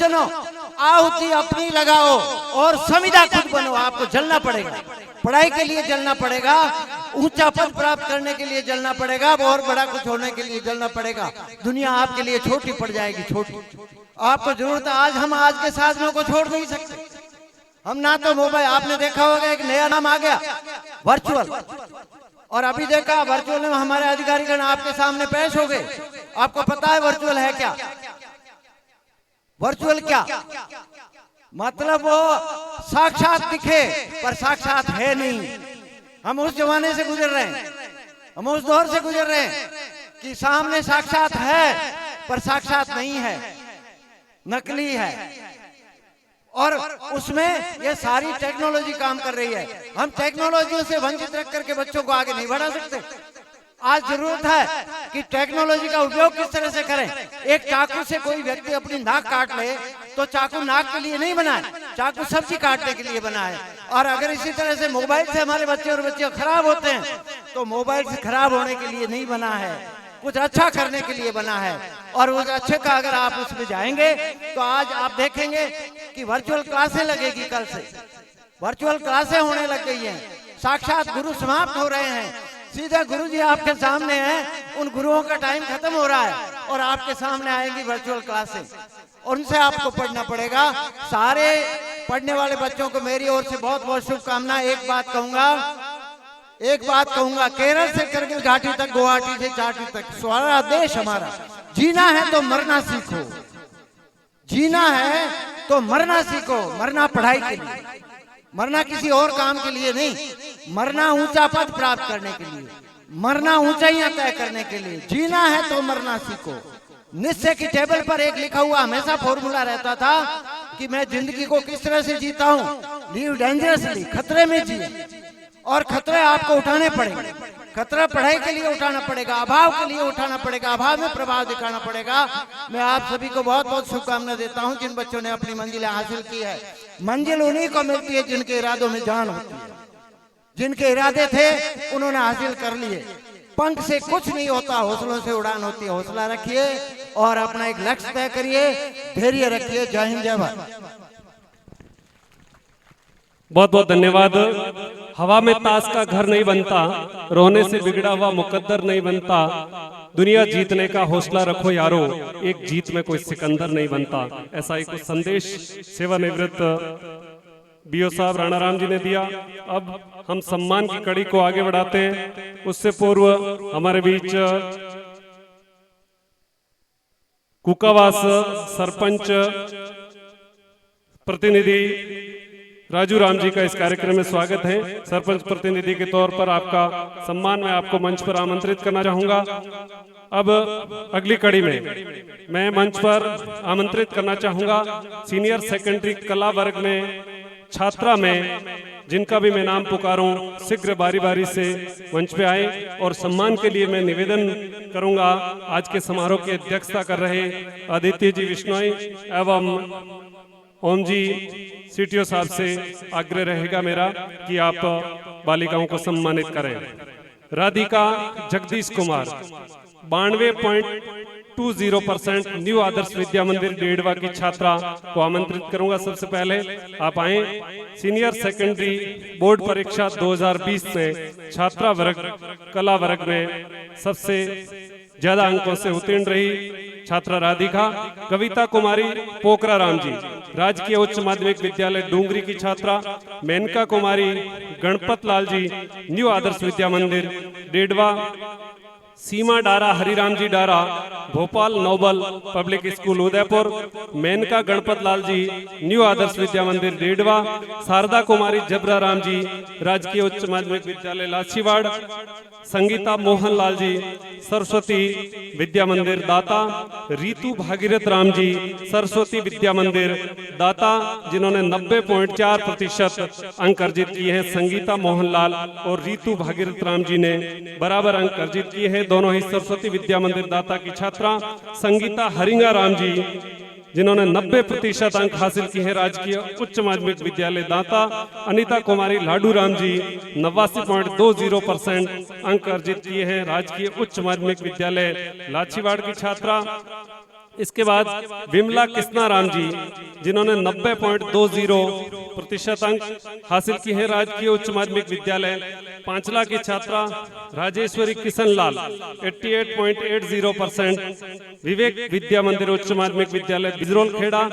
सज्जनों, आहुति अपनी लगाओ और संविदा खुद बनो। आपको जलना पड़ेगा, पढ़ाई के लिए जलना पड़ेगा, ऊंचा पद प्राप्त करने के लिए जलना पड़ेगा, और बड़ा कुछ होने के लिए जलना पड़ेगा। दुनिया आपके लिए छोटी पड़ जाएगी, छोटी। आपको जरूरत है, आज के साधनों को छोड़ नहीं सकते हम। ना तो मोबाइल, आपने देखा होगा एक नया नाम आ गया वर्चुअल, और अभी देखा वर्चुअल में हमारे अधिकारीगण आपके सामने पेश हो गए। आपको पता है वर्चुअल है क्या? वर्चुअल क्या मतलब? वो साक्षात दिखे पर साक्षात है नहीं। हम उस जमाने से गुजर रहे हैं, हम उस दौर से गुजर रहे हैं कि सामने साक्षात है पर साक्षात नहीं है, नकली है। और उसमें ये सारी टेक्नोलॉजी काम कर रही है। हम टेक्नोलॉजी से वंचित रख करके बच्चों को आगे नहीं बढ़ा सकते। आज जरूरत है कि टेक्नोलॉजी का उपयोग किस तरह से करें। एक चाकू से कोई व्यक्ति अपनी नाक काट ले तो चाकू नाक के लिए नहीं बना है, चाकू सब्जी काटने के लिए बना है। और अगर इसी तरह से मोबाइल से हमारे बच्चे और बच्चे खराब होते हैं तो मोबाइल से खराब होने के लिए नहीं बना है, कुछ अच्छा करने के लिए बना है। और उस अच्छे का अगर आप उसमें जाएंगे तो आज आप देखेंगे कि वर्चुअल क्लासें लगेगी, कल से वर्चुअल क्लासें होने लग गई हैं। साक्षात गुरु समाप्त हो रहे हैं, सीधा गुरु जी आपके सामने हैं। उन गुरुओं का टाइम खत्म हो रहा है और आपके सामने आएंगी वर्चुअल क्लासें, और उनसे आपको पढ़ना पड़ेगा। सारे पढ़ने वाले बच्चों को मेरी ओर से बहुत बहुत शुभकामनाएं। एक बात कहूंगा, केरल से करगिल घाटी तक, गुवाहाटी से चाटी तक, सारा देश हमारा। जीना है तो मरना सीखो, जीना है तो मरना सीखो। मरना पढ़ाई के लिए, मरना किसी और काम के लिए नहीं, मरना ऊंचा पद प्राप्त करने के लिए, मरना ऊंचाइयां तय करने के लिए। जीना है तो मरना सीखो। निश्चय की टेबल पर एक लिखा हुआ हमेशा फॉर्मूला रहता था कि मैं जिंदगी को किस तरह से जीता हूं। लीव डेंजरसली, खतरे में जिए, और खतरे आपको उठाने पड़ेंगे। खतरा पढ़ाई के लिए उठाना पड़ेगा, अभाव के लिए उठाना पड़ेगा, अभाव में प्रभाव दिखाना पड़ेगा। मैं आप सभी को बहुत बहुत शुभकामनाएं देता हूं। जिन बच्चों ने अपनी मंजिलें हासिल की है, मंजिल उन्हीं को मिलती है जिनके इरादों में जान होती है। जिनके इरादे थे उन्होंने हासिल कर लिए। पंख से कुछ नहीं होता, हौसलों से उड़ान होती है। हौसला रखिए और अपना एक लक्ष्य तय करिए, धैर्य रखिए। जय हिंद, जय भारत। बहुत बहुत धन्यवाद। हवा में ताश का घर नहीं बनता, रोने से बिगड़ा हुआ मुकद्दर नहीं बनता। दुनिया जीतने का हौसला रखो यारो, एक जीत में कोई सिकंदर नहीं बनता। ऐसा ही कुछ संदेश सेवानिवृत्त बीओ साहब राणा राम जी ने दिया। अब हम सम्मान की कड़ी को आगे बढ़ाते हैं। उससे पूर्व हमारे बीच कुकावास सरपंच प्रतिनिधि राजू राम जी का इस कार्यक्रम में स्वागत है। सरपंच प्रतिनिधि के तौर पर आपका सम्मान मैं आपको मंच पर आमंत्रित करना चाहूंगा। अब अगली कड़ी में मैं मंच पर आमंत्रित करना चाहूंगा सीनियर सेकेंडरी कला वर्ग में छात्रा में जिनका भी मैं नाम पुकारूं शीघ्र बारी बारी से मंच पे आए। और सम्मान के लिए मैं निवेदन करूंगा आज के समारोह की अध्यक्षता कर रहे आदित्य जी विश्नोई एवं ओम जी सीटीओ साहब से आग्रह रहेगा मेरा कि आप बालिकाओं को सम्मानित करें। राधिका जगदीश कुमार 92.20% न्यू आदर्श विद्या मंदिर डेढ़वा की छात्रा को आमंत्रित करूंगा। सबसे पहले आप आए। सीनियर सेकेंडरी बोर्ड परीक्षा 2020 में छात्रा वर्ग कला वर्ग में सबसे ज्यादा अंकों से उत्तीर्ण रही छात्रा राधिका। कविता कुमारी पोखरा राम जी राजकीय उच्च माध्यमिक विद्यालय डूंगरी की छात्रा। Menka Kumari Ganpat Lal ji new Adarsh Vidya Mandir Dedhwa. Seema Dara Hariram ji Dara Bhopal Nobel public school Udaipur. Menka Ganpat Lal ji new Adarsh Vidya Mandir Dedhwa. Sharda कुमारी जबरा राम जी राजकीय उच्च माध्यमिक विद्यालय लाछीवाड़। संगीता मोहन लाल जी सरस्वती विद्या मंदिर दाता। रीतू भागीरथ राम जी सरस्वती विद्या मंदिर दाता जिन्होंने 90.4% अंक अर्जित किए हैं। संगीता मोहनलाल और रीतू भागीरथ राम जी ने बराबर अंक अर्जित किए हैं, दोनों ही सरस्वती विद्या मंदिर दाता की छात्रा। संगीता हरिंगा राम जी जिन्होंने 90% अंक हासिल किए हैं, राजकीय उच्च माध्यमिक विद्यालय दाता। अनिता कुमारी लाडू राम जी 89.20% अंक अर्जित किए हैं, राजकीय उच्च माध्यमिक विद्यालय लाछीवाड़ की छात्रा। इसके बाद विमला कृष्णा राम जी, जिन्होंने 90.20% अंक हासिल किए हैं, राजकीय उच्च माध्यमिक विद्यालय पांचला की छात्रा राजेश्वरी किशन लाल 88.80%, विवेक विद्या मंदिर उच्च माध्यमिक विद्यालय बिजरोल खेड़ा।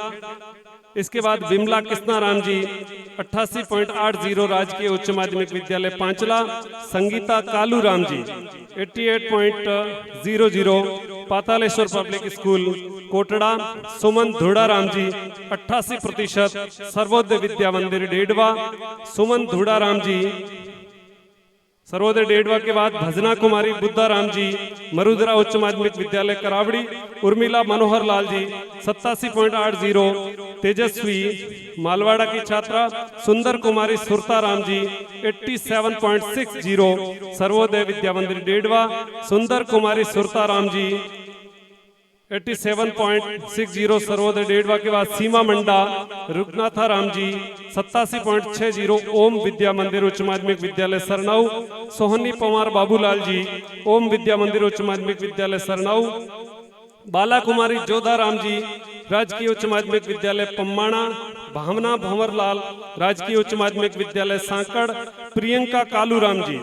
इसके बाद विमला कृष्णा राम जी 88.80 राजकीय उच्च माध्यमिक विद्यालय पांचला। Sangeeta Kalu Ram ji 88.00 Pataleshwar public school Kotra. सुमन धुड़ा राम जी 88% सर्वोदय विद्या मंदिर डेडवा। सुमन धुड़ा राम जी सर्वोदय डेडवा के बाद भजना कुमारी बुद्धा राम जी मरुदरा उच्च माध्यमिक विद्यालय करावड़ी। उर्मिला मनोहर लाल जी 87.80 तेजस्वी मालवाड़ा की छात्रा। सुंदर कुमारी सुरता राम जी 87.60 सर्वोदय विद्या मंदिर डेडवा। सुंदर कुमारी सुरता राम जी 87.60 सर्वोदय डेडवा के बाद सीमा मंडा रुगनाथा राम जी 87.60 ओम विद्या मंदिर उच्च माध्यमिक विद्यालय सरनाऊ। सोहनी पवार बाबूलाल जी ओम विद्या मंदिर उच्च माध्यमिक विद्यालय सरनाऊ। बाला कुमारी जोधा राम जी राजकीय उच्च माध्यमिक विद्यालय पम्माणा। भावना भंवरलाल राजकीय उच्च माध्यमिक विद्यालय सांकड़। Priyanka Kalu Ram ji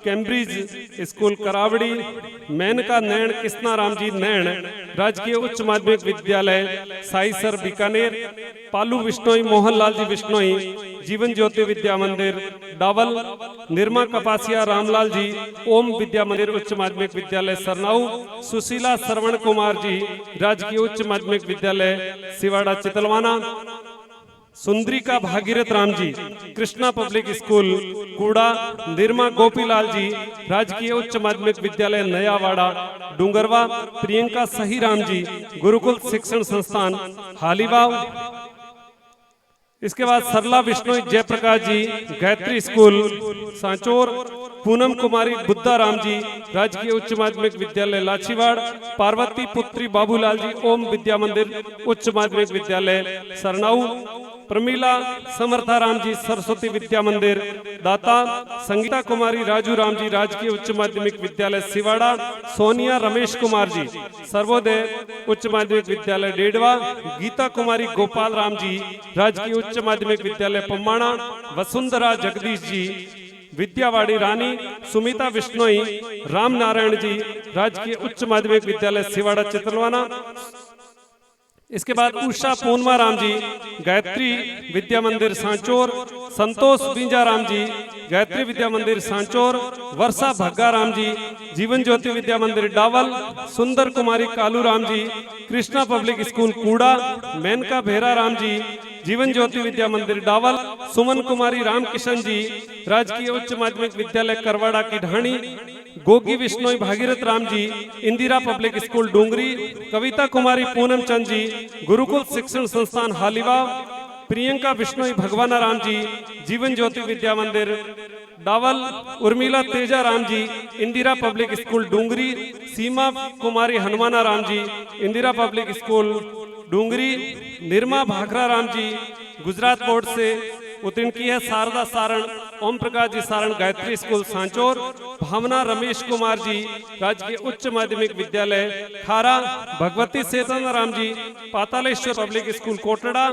Cambridge school करावड़ी। मेनका नैण कृष्णा राम जी नैण राजकीय उच्च माध्यमिक विद्यालय साईसर बीकानेर। पालू विश्नोई मोहनलाल जी विश्नोई जीवन ज्योति विद्या मंदिर डावल। निर्मा कपासिया रामलाल जी ओम विद्या मंदिर उच्च माध्यमिक विद्यालय सरनाऊ। सुशीला श्रवण कुमार जी राजकीय उच्च माध्यमिक विद्यालय सिवाड़ा चितलवाना। सुंदरिका भागीरथ राम जी कृष्णा पब्लिक स्कूल कूड़ा। निर्मा गोपीलाल जी राजकीय उच्च माध्यमिक विद्यालय नयावाड़ा डूंगरवा। प्रियंका सही राम जी गुरुकुल शिक्षण संस्थान हालीवाव। इसके बाद सरला विश्नोई जयप्रकाश जी गायत्री स्कूल सांचोर। पूनम कुमारी बुद्धा राम जी राजकीय उच्च माध्यमिक विद्यालय लाछीवाड़। पार्वती पुत्री बाबूलाल जी ओम विद्या मंदिर उच्च माध्यमिक विद्यालय सरनाऊ। प्रमीला समर्था राम जी सरस्वती विद्या मंदिर दाता। संगीता कुमारी राजू राम जी राजकीय उच्च माध्यमिक विद्यालय सिवाड़ा। सोनिया रमेश कुमार जी सर्वोदय उच्च माध्यमिक विद्यालय डेडवा। गीता कुमारी गोपाल राम जी राजकीय उच्च माध्यमिक विद्यालय पम्माणा। वसुंधरा जगदीश जी विद्यावाड़ी रानी। सुमिता विश्नोई राम नारायण जी राजकीय उच्च माध्यमिक विद्यालय सिवाड़ा चितलवाना। इसके बाद उषा पूर्णमा राम जी गायत्री विद्या मंदिर सांचोर। संतोष बींजा राम जी गायत्री विद्या मंदिर सांचोर। वर्षा भग्गा राम जी जीवन ज्योति विद्या मंदिर डावल। सुंदर कुमारी कालू राम जी कृष्णा पब्लिक स्कूल कूड़ा। मेनका भेरा राम जी जीवन ज्योति विद्या मंदिर डावल। सुमन कुमारी रामकिशन जी राजकीय उच्च माध्यमिक विद्यालय करवाड़ा की ढाणी। Gogi Bishnoi Bhagirath Ram ji Indira public school Dungri. कविता कुमारी पूनम चंद जी गुरुकुल शिक्षण संस्थान हालीवा। प्रियंका विश्नोई भगवाना राम जी जीवन ज्योति विद्या मंदिर डावल। Urmila Teja Ram ji Indira public school Dungri. सीमा कुमारी हनुमाना Ram ji Indira public school Dungri. Nirma Bhakra Ram ji Gujarat board से उत्तीर्ण की है। शारदा सारण ओम प्रकाश जी सारण गायत्री स्कूल सांचोर। भावना रमेश कुमार जी राजकीय उच्च माध्यमिक विद्यालय खारा। भगवती सेतन राम जी पातालेश्वर पब्लिक स्कूल कोटड़ा।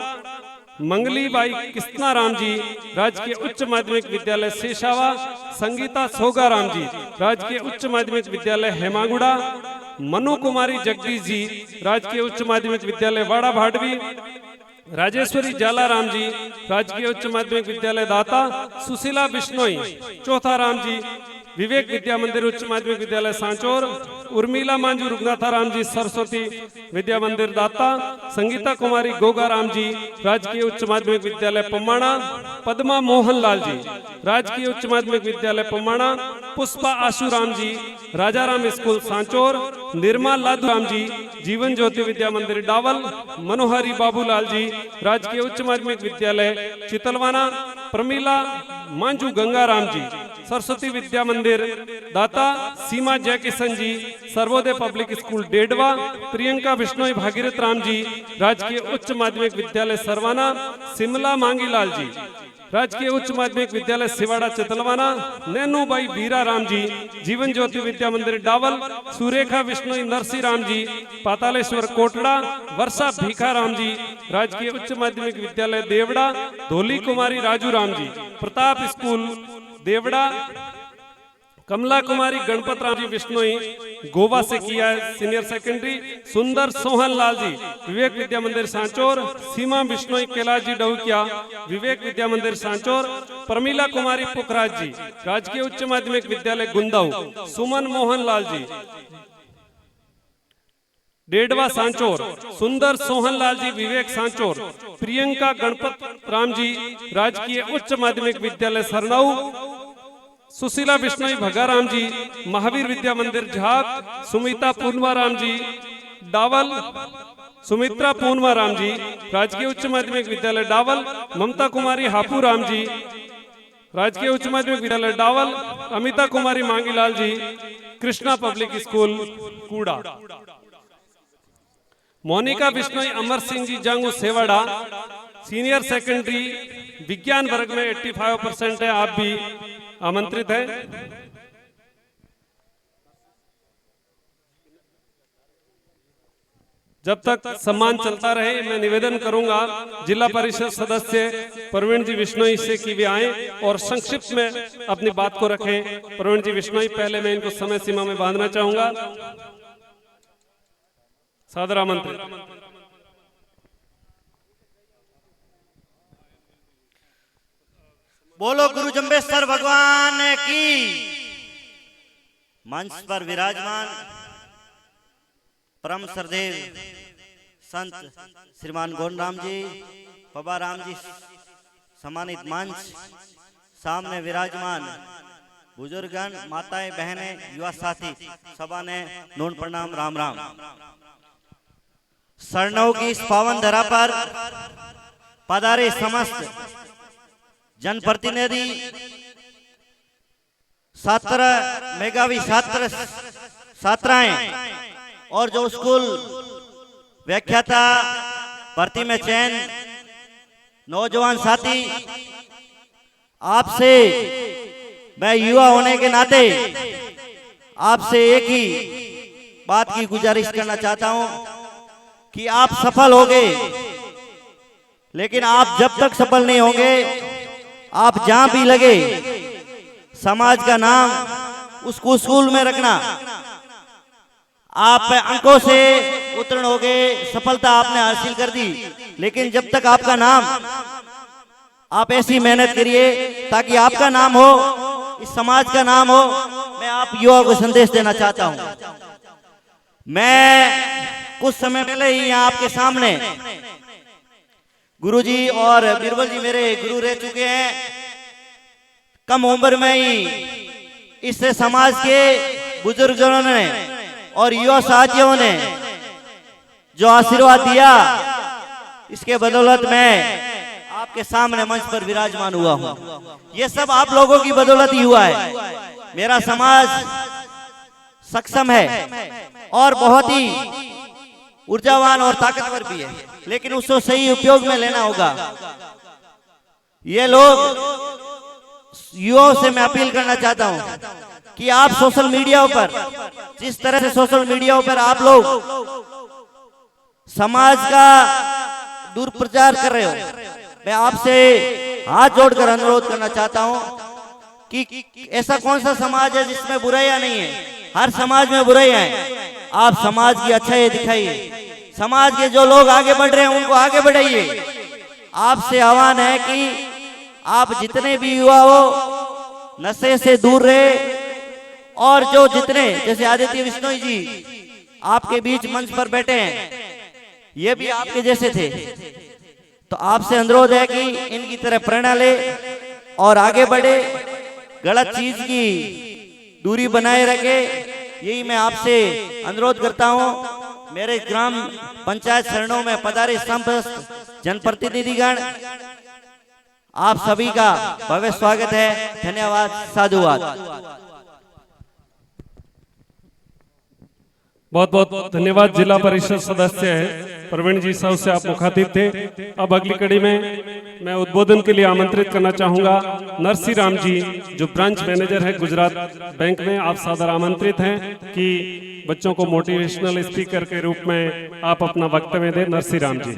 मंगली बाई कृष्णा राम जी राजकीय उच्च माध्यमिक विद्यालय शेषावा। संगीता सोगा राम जी राजकीय उच्च माध्यमिक विद्यालय हेमागुड़ा। मनु कुमारी जगदीश जी राजकीय उच्च माध्यमिक विद्यालय वाड़ा भाडवी। राजेश्वरी जाला राम जी राजकीय उच्च माध्यमिक विद्यालय दाता। सुशीला बिश्नोई चौथा राम जी विवेक विद्या मंदिर उच्च माध्यमिक विद्यालय सांचोर। उर्मिला मांझू रुगनाथा राम जी सरस्वती विद्या मंदिर दाता। संगीता कुमारी गोगा राम जी राजकीय उच्च माध्यमिक विद्यालय पम्माणा। पद्मा मोहन लाल जी राजकीय उच्च माध्यमिक विद्यालय पम्माणा। पुष्पा आशु राम जी राजाराम स्कूल सांचोर। निर्मा लादू राम जी जीवन ज्योति विद्या मंदिर डावल। मनोहरी बाबूलाल जी राजकीय उच्च माध्यमिक विद्यालय चितलवाना। प्रमीला मांझू गंगा राम जी सरस्वती विद्या मंदिर दाता। सीमा जयकिशन जी सर्वोदय पब्लिक स्कूल डेडवा। प्रियंका विश्नोई भागीरथ राम जी राजकीय उच्च माध्यमिक विद्यालय सरवाना। सिमला मांगीलाल जी राजकीय उच्च माध्यमिक विद्यालय सिवाड़ा चितलवाना, नैनू भाई वीरा राम जी जीवन ज्योति विद्या मंदिर डावल, सुरेखा विष्णु नरसी राम जी पातालेश्वर कोटड़ा, वर्षा भीखा राम जी राजकीय उच्च माध्यमिक विद्यालय देवड़ा, धोली कुमारी राजू राम जी प्रताप स्कूल देवड़ा, कमला कुमारी गणपत राम जी विष्णोई गोवा से किया है सीनियर सेकेंडरी, सुंदर सोहन लाल जी विवेक विद्या मंदिर सांचौर, सीमा बिश्नोई कैलाश जी डहुकिया विवेक विद्या मंदिर सांचौर, प्रमीला कुमारी पुखराज जी राजकीय उच्च माध्यमिक विद्यालय गुंदाऊ, सुमन मोहन लाल जी डेढ़वा सांचौर, सुंदर सोहन लाल जी विवेक सांचौर, प्रियंका गणपत राम जी राजकीय उच्च माध्यमिक विद्यालय सरनाऊ, सुशीला बिश्नोई भगाराम जी महावीर विद्या मंदिर झाक, सुमिता पूर्णवा राम जी डावल, सुमित्रा पूर्णवा राम जी राजकीय उच्च माध्यमिक विद्यालय डावल, ममता कुमारी हापू राम जी राजकीय उच्च माध्यमिक विद्यालय डावल, अमिता कुमारी मांगीलाल जी कृष्णा पब्लिक स्कूल कूड़ा, मोनिका बिश्नोई अमर सिंह जी जंग सेवाड़ा सीनियर सेकेंडरी विज्ञान वर्ग में 85% है, आप भी आमंत्रित है। जब तक सम्मान चलता रहे मैं निवेदन करूंगा जिला परिषद सदस्य प्रवीण जी विश्नोई से कि वे आए और संक्षिप्त में अपनी बात को रखें। प्रवीण जी विश्नोई, पहले मैं इनको समय सीमा में बांधना चाहूंगा। सादर आमंत्रित। बोलो गुरु जम्बेश्वर भगवान की। मंच पर विराजमान परम सरदेव संत श्रीमान गोंडराम जी, बाबा राम जी सम्मानित मंच, सामने विराजमान बुजुर्गन, माताएं, बहनें, युवा साथी, सभा ने नून प्रणाम, राम राम। शरणों की इस पावन धरा पर पधारे समस्त जनप्रतिनिधि, छात्र, मेधावी छात्र छात्राएं और जो स्कूल व्याख्याता, भर्ती में चयन नौजवान साथी, आपसे मैं युवा होने के नाते आपसे एक ही बात की गुजारिश करना चाहता हूं कि आप सफल होंगे, लेकिन आप जब तक सफल नहीं होंगे, आप जहां भी लगे समाज का नाम उसको स्कूल में रखना। आप अंकों से उत्तीर्ण हो गए, सफलता आपने हासिल कर दी, लेकिन जब तक आपका नाम, आप ऐसी मेहनत करिए ताकि आपका नाम हो, इस समाज का नाम हो। मैं आप युवाओं को संदेश देना चाहता हूं। मैं कुछ समय पहले ही यहाँ आपके सामने, गुरुजी और बीरबल जी मेरे गुरु रह चुके हैं, कम उम्र में ही इस समाज के बुजुर्गों ने और युवा साथियों ने जो आशीर्वाद दिया, इसके बदौलत मैं आपके सामने मंच पर विराजमान हुआ हूं। ये सब आप लोगों की बदौलत ही हुआ है। मेरा समाज सक्षम है और बहुत ही ऊर्जावान और ताकतवर भी है, लेकिन उसको सही उपयोग में लेना होगा। ये लोग युवाओं से मैं अपील करना चाहता हूं कि आप सोशल मीडिया पर, जिस तरह से सोशल मीडिया पर आप लोग समाज का दुष्प्रचार कर रहे हो, मैं आपसे हाथ जोड़कर अनुरोध करना चाहता हूं कि ऐसा कौन सा समाज है जिसमें बुराइयां नहीं है? हर समाज में बुराइयां हैं। आप समाज की अच्छाई दिखाइए, समाज के जो लोग आगे बढ़ रहे हैं उनको आगे बढ़ाइए। आपसे आह्वान है कि आप जितने भी युवा हो नशे से दूर रहे, और जो जितने, जैसे आदित्य बिश्नोई जी आपके बीच मंच पर बैठे हैं, ये भी आपके जैसे थे, तो आपसे अनुरोध है कि इनकी तरह प्रेरणा ले और आगे बढ़े, गलत चीज की दूरी बनाए रखे। यही मैं आपसे अनुरोध करता हूं। मेरे ग्राम पंचायत शरणों में पधारे समस्त जनप्रतिनिधिगण, आप सभी का भव्य स्वागत है। धन्यवाद, साधुवाद। बहुत बहुत धन्यवाद। जिला परिषद सदस्य है प्रवीण जी साहब से आप मुखातिब थे। अब अगली कड़ी में मैं उद्बोधन के लिए आमंत्रित करना चाहूंगा नरसी राम जी, जो ब्रांच मैनेजर है गुजरात बैंक में। आप सादर आमंत्रित हैं कि बच्चों को मोटिवेशनल स्पीकर के रूप में आप अपना वक्तव्य दें। नरसी राम जी।